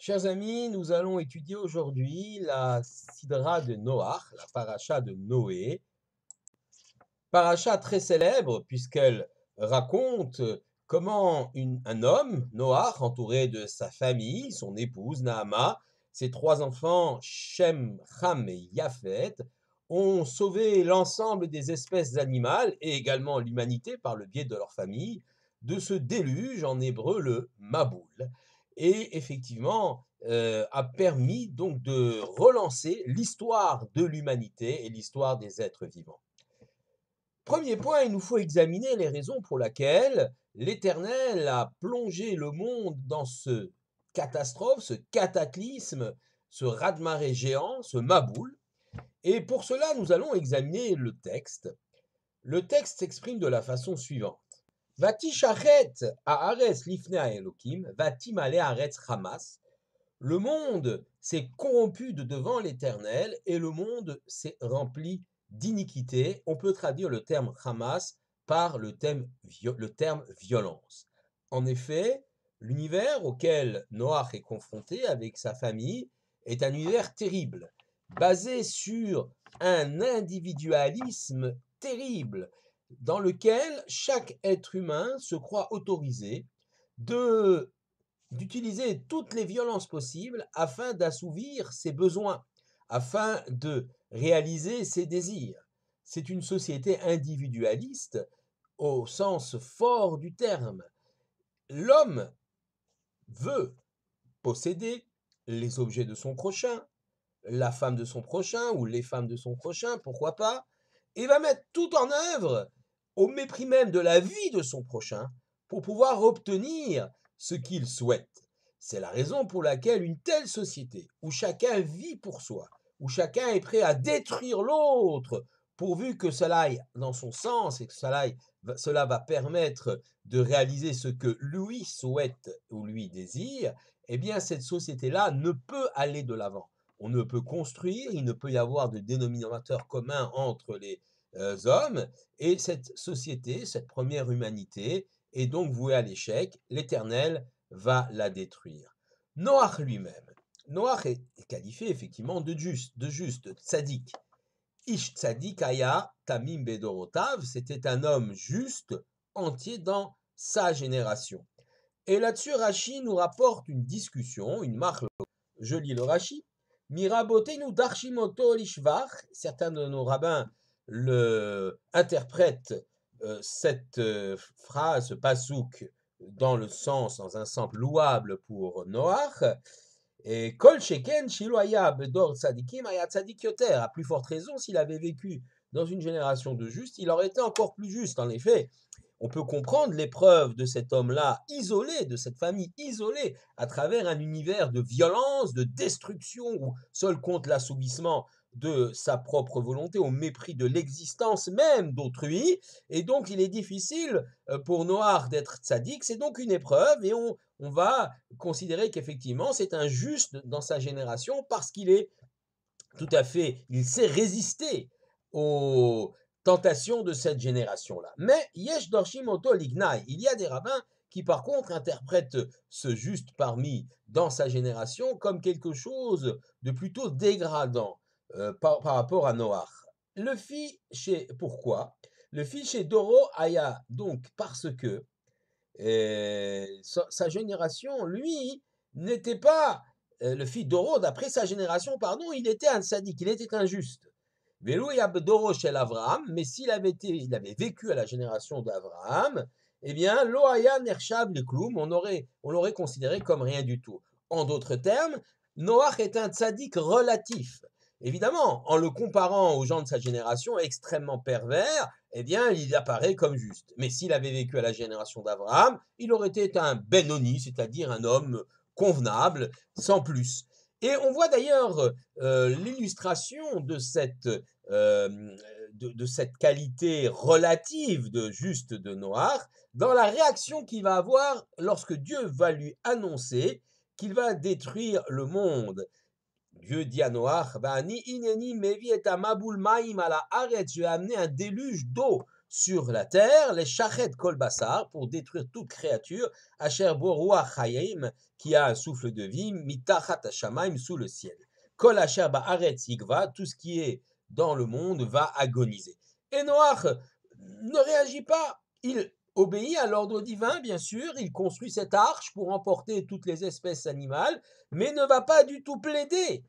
Chers amis, nous allons étudier aujourd'hui la Sidra de Noach, la paracha de Noé. Paracha très célèbre puisqu'elle raconte comment un homme, Noach, entouré de sa famille, son épouse Naama, ses trois enfants Shem, Ham et Japhet, ont sauvé l'ensemble des espèces animales et également l'humanité par le biais de leur famille de ce déluge, en hébreu le Maboul, et effectivement a permis donc de relancer l'histoire de l'humanité et l'histoire des êtres vivants. Premier point, il nous faut examiner les raisons pour lesquelles l'Éternel a plongé le monde dans ce catastrophe, ce cataclysme, ce raz-de-marée géant, ce Maboul. Et pour cela, nous allons examiner le texte. Le texte s'exprime de la façon suivante. Vati shachet haaretz lifnei Elohim, vati malé haaretz Hamas. Le monde s'est corrompu de devant l'Éternel et le monde s'est rempli d'iniquité. On peut traduire le terme Hamas par le terme violence. En effet, l'univers auquel Noach est confronté avec sa famille est un univers terrible, basé sur un individualisme terrible, dans lequel chaque être humain se croit autorisé d'utiliser toutes les violences possibles afin d'assouvir ses besoins, afin de réaliser ses désirs. C'est une société individualiste au sens fort du terme. L'homme veut posséder les objets de son prochain, la femme de son prochain ou les femmes de son prochain, pourquoi pas, et va mettre tout en œuvre au mépris même de la vie de son prochain pour pouvoir obtenir ce qu'il souhaite. C'est la raison pour laquelle une telle société, où chacun vit pour soi, où chacun est prêt à détruire l'autre, pourvu que cela aille dans son sens et que cela va permettre de réaliser ce que lui souhaite ou lui désire, eh bien cette société-là ne peut aller de l'avant. On ne peut construire, il ne peut y avoir de dénominateur commun entre les hommes, et cette société, cette première humanité, est donc vouée à l'échec. L'Éternel va la détruire. Noach lui-même, Noach est qualifié effectivement de juste, de tzaddik. Ish tzaddik aya tamim bedorotav, c'était un homme juste, entier dans sa génération. Et là-dessus, Rashi nous rapporte une discussion, une marque. Je lis le Rashi. Mirabotenu darshimoto lishvach, certains de nos rabbins interprètent cette phrase, ce pasouk, dans un sens louable pour Noach. Et Kol Sheken Shiloaya Bedor Tzadikim Aya Tzadik Yoter, à plus forte raison, s'il avait vécu dans une génération de justes, il aurait été encore plus juste. En effet, on peut comprendre l'épreuve de cet homme-là isolé, de cette famille isolée, à travers un univers de violence, de destruction, où seul compte l'assouvissement de sa propre volonté, au mépris de l'existence même d'autrui. Et donc, il est difficile pour Noach d'être tzaddik. C'est donc une épreuve, et on va considérer qu'effectivement, c'est un juste dans sa génération parce qu'il est tout à fait, il sait résister aux tentations de cette génération-là. Mais Yesh Dorshim Oto Lignai, il y a des rabbins qui par contre interprètent ce juste parmi dans sa génération comme quelque chose de plutôt dégradant par rapport à Noach. Le fit chez pourquoi? Le fit chez Doro Aya, donc parce que sa génération, lui, n'était pas le fils d'Oro, d'après sa génération, pardon, il était un sadique, il était injuste. Velou Doro chez l'Avraham, mais il avait vécu à la génération d'Avraham, eh bien, Loaya Nershav le Kloum, on l'aurait considéré comme rien du tout. En d'autres termes, Noach est un tzaddik relatif. Évidemment, en le comparant aux gens de sa génération extrêmement pervers, eh bien, il apparaît comme juste. Mais s'il avait vécu à la génération d'Abraham, il aurait été un Benoni, c'est-à-dire un homme convenable, sans plus. Et on voit d'ailleurs l'illustration de cette qualité relative de juste de Noach dans la réaction qu'il va avoir lorsque Dieu va lui annoncer qu'il va détruire le monde. Dieu dit à Noach, je vais amener un déluge d'eau sur la terre, les shachet kol basar, pour détruire toute créature, asher bo ruach hayim, qui a un souffle de vie, mitachat hashamayim, sous le ciel. Kol asher ba'aretz yigva, tout ce qui est dans le monde va agoniser. Et Noach ne réagit pas. Il obéit à l'ordre divin, bien sûr. Il construit cette arche pour emporter toutes les espèces animales, mais ne va pas du tout plaider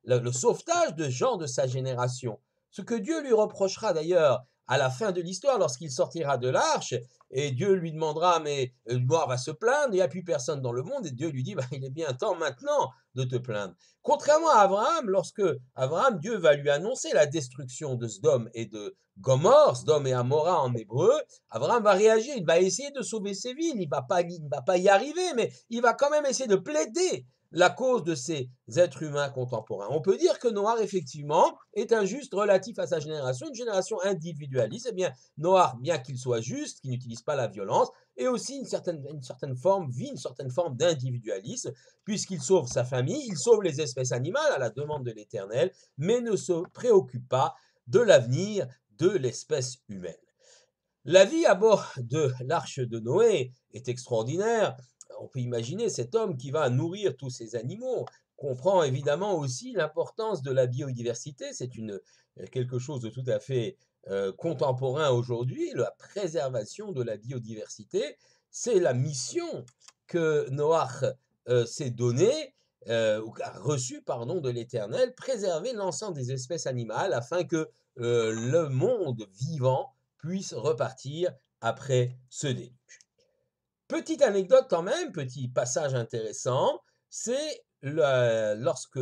le sauvetage de gens de sa génération. Ce que Dieu lui reprochera d'ailleurs à la fin de l'histoire, lorsqu'il sortira de l'arche, et Dieu lui demandera, mais Noach va se plaindre, il n'y a plus personne dans le monde, et Dieu lui dit, il est bien temps maintenant de te plaindre. Contrairement à Abraham, lorsque Abraham, Dieu va lui annoncer la destruction de Sodome et de Gomorrhe, Sodome et Amora en hébreu, Abraham va réagir, il va essayer de sauver ses villes, il ne va pas y arriver, mais il va quand même essayer de plaider la cause de ces êtres humains contemporains. On peut dire que Noach, effectivement, est injuste relatif à sa génération, une génération individualiste. Eh bien, Noach, bien qu'il soit juste, qu'il n'utilise pas la violence, et aussi une certaine forme d'individualisme, puisqu'il sauve sa famille, il sauve les espèces animales à la demande de l'Éternel, mais ne se préoccupe pas de l'avenir de l'espèce humaine. La vie à bord de l'arche de Noé est extraordinaire. On peut imaginer cet homme qui va nourrir tous ces animaux, comprend évidemment aussi l'importance de la biodiversité. C'est quelque chose de tout à fait contemporain aujourd'hui, la préservation de la biodiversité. C'est la mission que Noach s'est donnée, ou a reçue, pardon, de l'Éternel, préserver l'ensemble des espèces animales afin que le monde vivant puisse repartir après ce déluge. Petite anecdote quand même, petit passage intéressant, c'est lorsque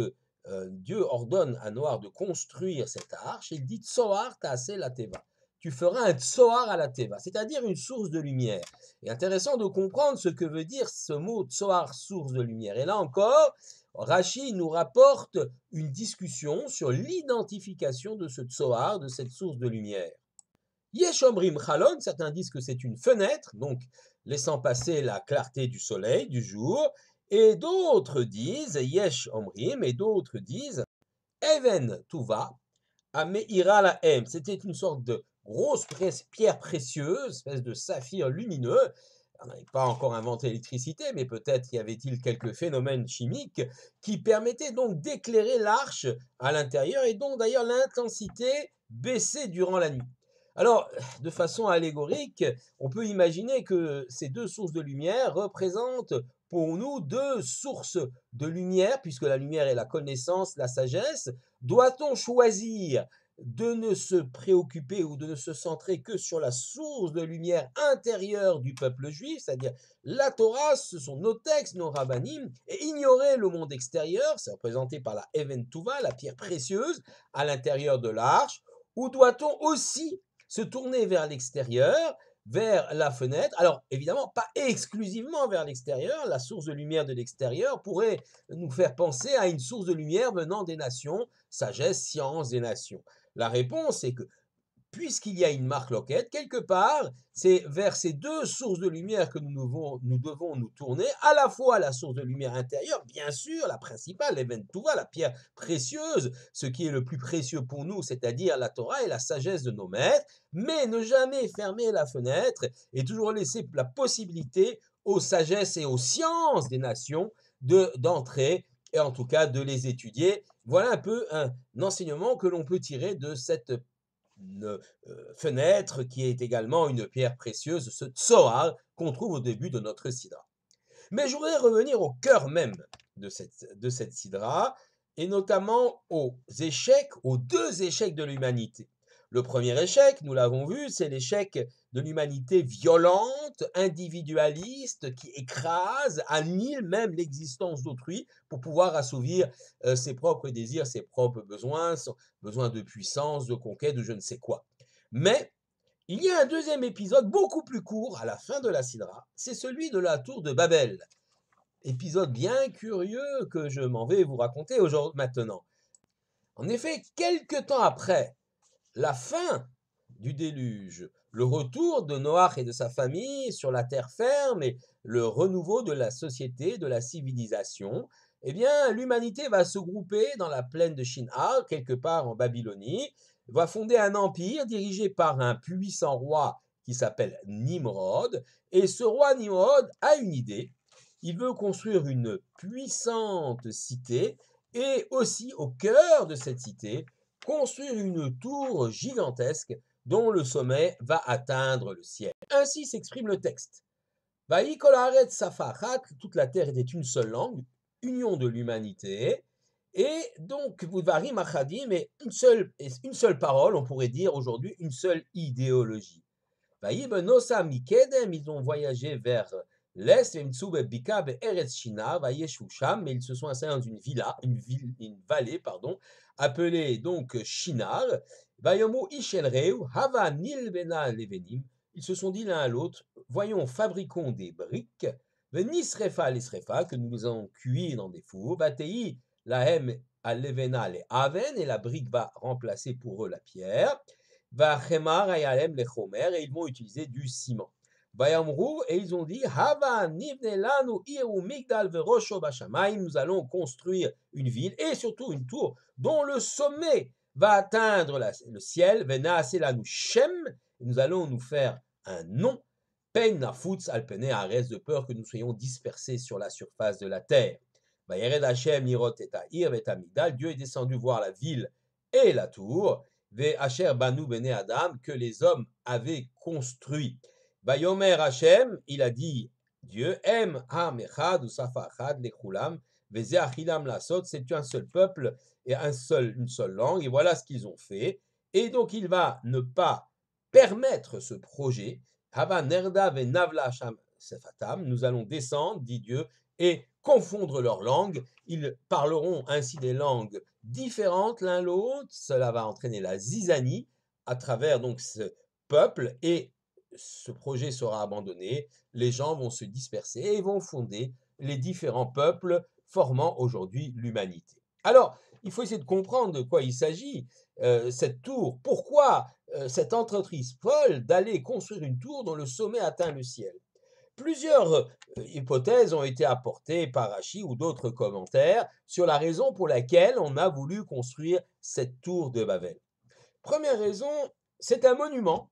Dieu ordonne à Noach de construire cette arche, il dit Tsoar ta'aseh la teva. Tu feras un tsoar à la teva, c'est-à-dire une source de lumière. Et intéressant de comprendre ce que veut dire ce mot tsoar, source de lumière. Et là encore, Rashi nous rapporte une discussion sur l'identification de ce tsoar, de cette source de lumière. Yesh omrim chalon, certains disent que c'est une fenêtre, donc laissant passer la clarté du soleil, du jour, et d'autres disent, yesh omrim, et d'autres disent, even tuva, ameira lahem, c'était une sorte de grosse pierre précieuse, espèce de saphir lumineux. On n'avait pas encore inventé l'électricité, mais peut-être y avait-il quelques phénomènes chimiques qui permettaient donc d'éclairer l'arche à l'intérieur, et donc d'ailleurs l'intensité baissait durant la nuit. Alors, de façon allégorique, on peut imaginer que ces deux sources de lumière représentent pour nous deux sources de lumière, puisque la lumière est la connaissance, la sagesse. Doit-on choisir de ne se préoccuper ou de ne se centrer que sur la source de lumière intérieure du peuple juif, c'est-à-dire la Torah, ce sont nos textes, nos rabbanim, et ignorer le monde extérieur, c'est représenté par la Even Tuva, la pierre précieuse, à l'intérieur de l'arche, ou doit-on aussi se tourner vers l'extérieur, vers la fenêtre. Alors, évidemment, pas exclusivement vers l'extérieur. La source de lumière de l'extérieur pourrait nous faire penser à une source de lumière venant des nations, sagesse, science des nations. La réponse est que, puisqu'il y a une marque loquette, quelque part, c'est vers ces deux sources de lumière que nous devons nous tourner, à la fois la source de lumière intérieure, bien sûr, la principale, l'Even Tuva, la pierre précieuse, ce qui est le plus précieux pour nous, c'est-à-dire la Torah et la sagesse de nos maîtres, mais ne jamais fermer la fenêtre et toujours laisser la possibilité aux sagesses et aux sciences des nations d'entrer et en tout cas de les étudier. Voilà un peu un enseignement que l'on peut tirer de cette fenêtre qui est également une pierre précieuse, ce tsoar qu'on trouve au début de notre sidra. Mais je voudrais revenir au cœur même de cette sidra, et notamment aux deux échecs de l'humanité. Le premier échec, nous l'avons vu, c'est l'échec de l'humanité violente, individualiste, qui écrase, annihile même l'existence d'autrui pour pouvoir assouvir ses propres désirs, ses propres besoins, son besoin de puissance, de conquête, de je ne sais quoi. Mais il y a un deuxième épisode beaucoup plus court à la fin de la Sidra, c'est celui de la tour de Babel. Épisode bien curieux que je m'en vais vous raconter maintenant. En effet, quelque temps après la fin du déluge, le retour de Noach et de sa famille sur la terre ferme et le renouveau de la société, de la civilisation, eh bien, l'humanité va se grouper dans la plaine de Shinar, quelque part en Babylonie, va fonder un empire dirigé par un puissant roi qui s'appelle Nimrod. Et ce roi Nimrod a une idée. Il veut construire une puissante cité et aussi au cœur de cette cité, construire une tour gigantesque dont le sommet va atteindre le ciel. Ainsi s'exprime le texte. Vaï kol haaretz safa achat, toute la terre était une seule langue, union de l'humanité, et donc Vudvarim achadim, mais une seule parole, on pourrait dire aujourd'hui une seule idéologie. Vaï benosa mikedem, ils ont voyagé vers l'est, bika be'eretz shina, vayeshu sham, mais ils se sont installés dans une vallée, pardon, appelée donc Shinar. Vayomu ishel reu, hava nilbena levenim, ils se sont dit l'un à l'autre, voyons, fabriquons des briques, nisrefa lesrefa, que nous allons cuire dans des fours, vatei lahem alevena le aven, et la brique va remplacer pour eux la pierre, vachemar ayalem lechomer, et ils vont utiliser du ciment. Vayamru, et ils ont dit, hava nivne lanu iru migdal verosho bashamayim, nous allons construire une ville et surtout une tour dont le sommet va atteindre le ciel, venaase lanu shem, et nous allons nous faire un nom, peine nafutz alpene ares, de peur que nous soyons dispersés sur la surface de la terre. Vayered Hashem lirot et ha'ir et amigdal, Dieu est descendu voir la ville et la tour, ve asher banu bene adam, que les hommes avaient construit. Vayomer Hashem, il a dit Dieu, em ham echad ou safa achad lechulam, veze achilam lasot, c'est un seul peuple et une seule langue, et voilà ce qu'ils ont fait. Et donc il va ne pas permettre ce projet. Hava nerda ve navla sham sefatam, nous allons descendre, dit Dieu, et confondre leurs langues. Ils parleront ainsi des langues différentes l'un l'autre. Cela va entraîner la zizanie à travers donc ce peuple, et ce projet sera abandonné. Les gens vont se disperser et vont fonder les différents peuples formant aujourd'hui l'humanité. Alors, il faut essayer de comprendre de quoi il s'agit, cette tour. Pourquoi cette entreprise folle d'aller construire une tour dont le sommet atteint le ciel? Plusieurs hypothèses ont été apportées par Rachi ou d'autres commentaires sur la raison pour laquelle on a voulu construire cette tour de Babel. Première raison, c'est un monument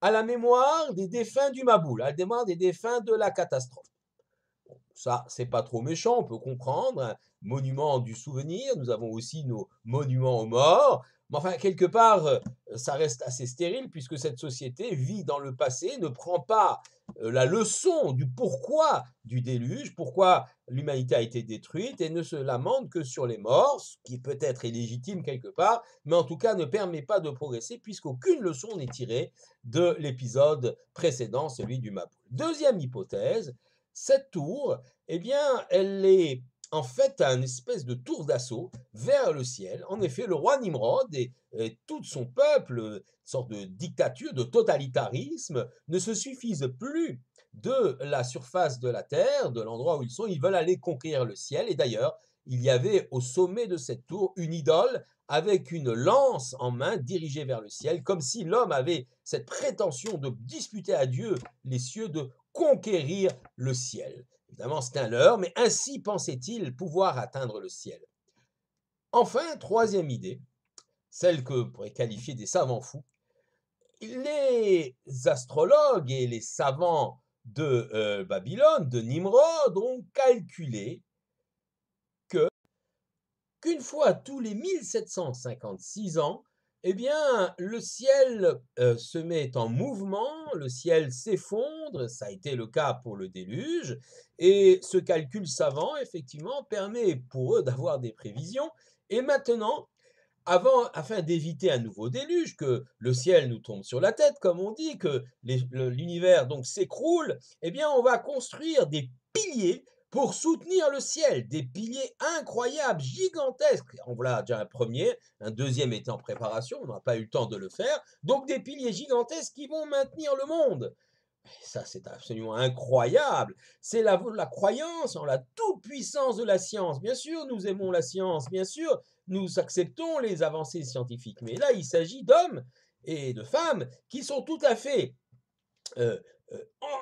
à la mémoire des défunts du Maboul, à la mémoire des défunts de la catastrophe. Ça, c'est pas trop méchant, on peut comprendre, un monument du souvenir, nous avons aussi nos monuments aux morts, mais enfin, quelque part, ça reste assez stérile puisque cette société vit dans le passé, ne prend pas la leçon du pourquoi du déluge, pourquoi l'humanité a été détruite, et ne se lamente que sur les morts, ce qui peut-être est légitime quelque part, mais en tout cas ne permet pas de progresser puisqu'aucune leçon n'est tirée de l'épisode précédent, celui du Maboul. Deuxième hypothèse, cette tour, eh bien, elle est en fait une espèce de tour d'assaut vers le ciel. En effet, le roi Nimrod et tout son peuple, une sorte de dictature, de totalitarisme, ne se suffisent plus de la surface de la terre, de l'endroit où ils sont. Ils veulent aller conquérir le ciel. Et d'ailleurs, il y avait au sommet de cette tour une idole avec une lance en main dirigée vers le ciel, comme si l'homme avait cette prétention de disputer à Dieu les cieux, de conquérir le ciel. Évidemment, c'est un leurre, mais ainsi pensait-il pouvoir atteindre le ciel. Enfin, troisième idée, celle que pourrait qualifier des savants fous, les astrologues et les savants de Babylone, de Nimrod, ont calculé qu'une fois tous les 1756 ans, eh bien, le ciel se met en mouvement, le ciel s'effondre, ça a été le cas pour le déluge, et ce calcul savant, effectivement, permet pour eux d'avoir des prévisions. Et maintenant, afin d'éviter un nouveau déluge, que le ciel nous tombe sur la tête, comme on dit, que l'univers donc s'écroule, eh bien, on va construire des piliers pour soutenir le ciel, des piliers incroyables, gigantesques. On voilà déjà un premier, un deuxième était en préparation, on n'a pas eu le temps de le faire, donc des piliers gigantesques qui vont maintenir le monde. Et ça, c'est absolument incroyable. C'est la croyance en la toute-puissance de la science. Bien sûr, nous aimons la science, bien sûr, nous acceptons les avancées scientifiques, mais là, il s'agit d'hommes et de femmes qui sont tout à fait euh,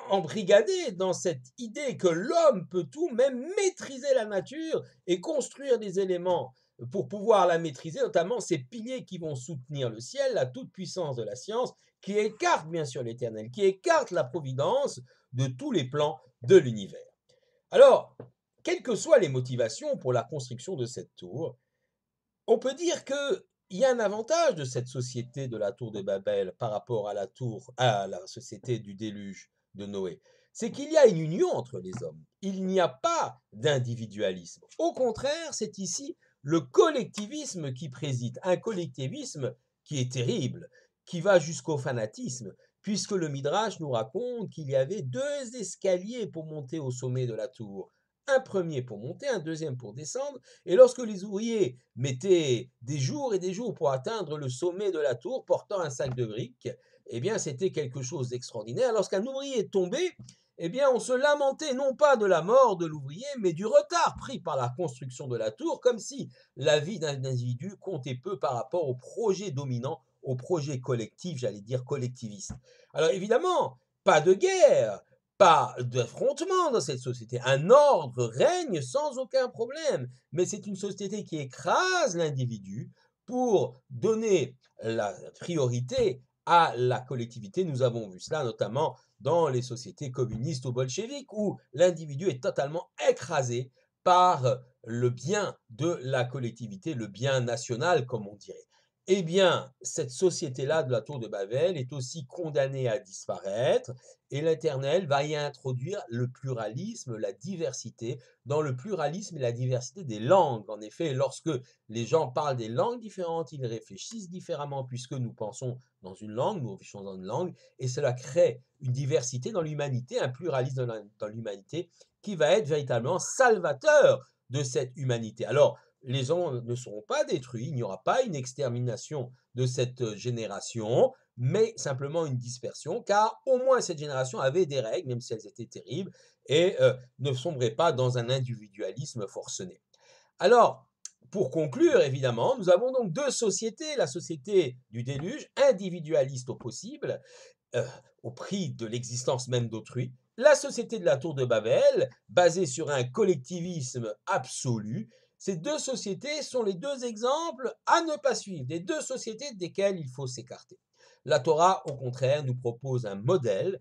embrigadés dans cette idée que l'homme peut tout, même maîtriser la nature et construire des éléments pour pouvoir la maîtriser, notamment ces piliers qui vont soutenir le ciel, la toute-puissance de la science, qui écarte bien sûr l'Éternel, qui écarte la providence de tous les plans de l'univers. Alors, quelles que soient les motivations pour la construction de cette tour, on peut dire qu'il y a un avantage de cette société de la tour de Babel par rapport à la société du déluge de Noé. C'est qu'il y a une union entre les hommes. Il n'y a pas d'individualisme. Au contraire, c'est ici le collectivisme qui préside. Un collectivisme qui est terrible, qui va jusqu'au fanatisme, puisque le Midrash nous raconte qu'il y avait deux escaliers pour monter au sommet de la tour. Un premier pour monter, un deuxième pour descendre. Et lorsque les ouvriers mettaient des jours et des jours pour atteindre le sommet de la tour, portant un sac de briques, eh bien, c'était quelque chose d'extraordinaire. Lorsqu'un ouvrier est tombé, eh bien, on se lamentait non pas de la mort de l'ouvrier, mais du retard pris par la construction de la tour, comme si la vie d'un individu comptait peu par rapport au projet dominant, au projet collectif, j'allais dire collectiviste. Alors évidemment, pas de guerre, pas d'affrontement dans cette société. Un ordre règne sans aucun problème, mais c'est une société qui écrase l'individu pour donner la priorité à la collectivité. Nous avons vu cela notamment dans les sociétés communistes ou bolcheviques où l'individu est totalement écrasé par le bien de la collectivité, le bien national, comme on dirait. Eh bien, cette société-là de la tour de Babel est aussi condamnée à disparaître et l'Éternel va y introduire le pluralisme, la diversité, dans le pluralisme et la diversité des langues. En effet, lorsque les gens parlent des langues différentes, ils réfléchissent différemment puisque nous pensons dans une langue, nous réfléchissons dans une langue, et cela crée une diversité dans l'humanité, un pluralisme dans l'humanité qui va être véritablement salvateur de cette humanité. Alors, les gens ne seront pas détruits, il n'y aura pas une extermination de cette génération, mais simplement une dispersion, car au moins cette génération avait des règles, même si elles étaient terribles, et ne sombrait pas dans un individualisme forcené. Alors, pour conclure, évidemment, nous avons donc deux sociétés, la société du déluge, individualiste au possible, euh, au prix de l'existence même d'autrui, la société de la tour de Babel, basée sur un collectivisme absolu. Ces deux sociétés sont les deux exemples à ne pas suivre, des deux sociétés desquelles il faut s'écarter. La Torah, au contraire, nous propose un modèle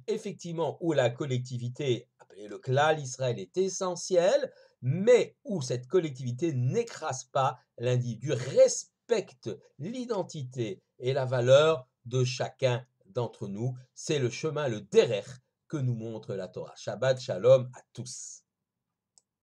effectivement où la collectivité, appelée le klal Israël, est essentielle, mais où cette collectivité n'écrase pas l'individu, respecte l'identité et la valeur de chacun d'entre nous. C'est le chemin, le derer que nous montre la Torah. Shabbat Shalom à tous.